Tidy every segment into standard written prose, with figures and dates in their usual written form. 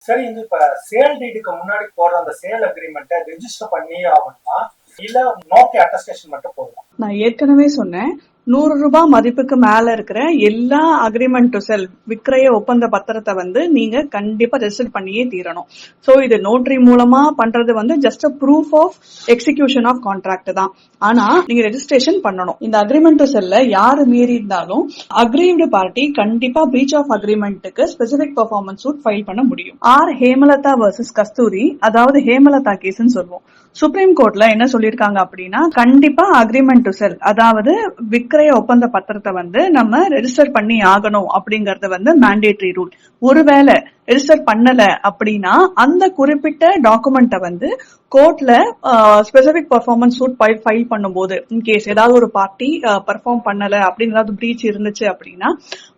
சரி, இந்த இப்ப சேல் டீடுக்கு முன்னாடி போடுற அந்த சேல் அக்ரிமெண்ட்டை ரெஜிஸ்டர் பண்ணியே ஆகணுமா, இல்ல நோக்கி அட்டஸ்டேஷன் மட்டும் போதுமா? நான் ஏற்கனவே சொன்னேன், 100 ரூபாய் மதிப்புக்கு மேல இருக்கிற எல்லா அக்ரிமெண்ட் டு செல் விக்ரய ஒப்பந்த பத்திரத்தை நீங்க கண்டிப்பா ரெஜிஸ்டர் பண்ணியே தீரணும். சோ இது நோட்டரி மூலமா பண்றது just proof of execution of contract தான். ஆனா நீங்க ரெஜிஸ்ட்ரேஷன் பண்ணணும். இந்த அக்ரிமெண்ட் டு செல்ல யாரு மீறி இருந்தாலும் அக்ரீவ்டு பார்ட்டி கண்டிப்பா பிரீச் ஆஃப் அக்ரிமெண்ட்டுக்கு ஸ்பெசிபிக் பெர்ஃபார்மன்ஸ் சூட் ஃபைல் பண்ண முடியும். ஆர் ஹேமலதா வர்சஸ் கஸ்தூரி, அதாவது ஹேமலதா கேஸ்ன்னு சொல்லுவோம். சுப்ரீம் கோர்ட்ல என்ன சொல்லிருக்காங்க அப்படின்னா, கண்டிப்பா அக்ரிமெண்ட் டு செல், அதாவது விக்ரய ஒப்பந்த பத்திரத்தை நம்ம ரெஜிஸ்டர் பண்ணி ஆகணும் அப்படிங்கறது மேண்டேட்டரி ரூல். ஒருவேளை ரெஜிஸ்டர் பண்ணல அப்படின்னா அந்த குறிப்பிட்ட டாக்குமெண்ட்டை கோர்ட்ல ஸ்பெசிபிக் பெர்ஃபார்மன்ஸ் சூட் ஃபைல் பண்ணும்போது இன்கேஸ் ஏதாவது ஒரு பார்ட்டி பெர்ஃபார்ம் பண்ணல அப்படின்னு பிரீச் இருந்துச்சு அப்படின்னா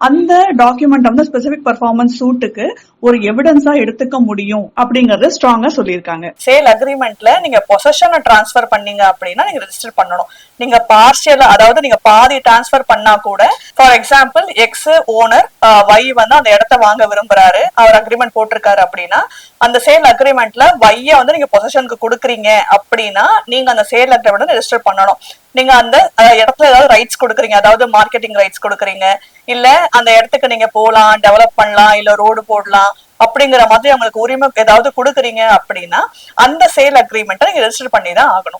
அந்த டாக்குமெண்ட் ஸ்பெசிபிக் பெர்ஃபார்மன்ஸ் சூட்டுக்கு ஒரு எவிடன்ஸா எடுத்துக்க முடியும் அப்படிங்கறது ஸ்ட்ராங்கா சொல்லியிருக்காங்க. சேல் அக்ரிமெண்ட்ல நீங்க பொசஷனை டிரான்ஸ்பர் பண்ணீங்க அப்படின்னா நீங்க ரெஜிஸ்டர் பண்ணணும். நீங்க பார்ஷியலா, அதாவது நீங்க பாதி டிரான்ஸ்பர் பண்ணா கூட, for example X owner Y அந்த இடத்த வாங்க விரும்புறாரு, அவர் அக்ரிமெண்ட் போட்டிருக்காரு அப்படின்னா அந்த சேல் அக்ரிமெண்ட்ல வைய நீங்க பொசிஷனுக்கு கொடுக்குறீங்க அப்படின்னா நீங்க அந்த சேல் அக்ரிமெண்ட் ரெஜிஸ்டர் பண்ணணும். நீங்க அந்த இடத்துல ஏதாவது ரைட்ஸ் கொடுக்குறீங்க, அதாவது மார்க்கெட்டிங் ரைட்ஸ் கொடுக்குறீங்க, இல்ல அந்த இடத்துக்கு நீங்க போலாம், டெவலப் பண்ணலாம், இல்ல ரோடு போடலாம் அப்படிங்கிற மாதிரி அவங்களுக்கு உரிமை ஏதாவது கொடுக்குறீங்க அப்படின்னா அந்த சேல் அக்ரிமெண்ட்டை நீங்க ரெஜிஸ்டர் பண்ணி தான் ஆகணும்.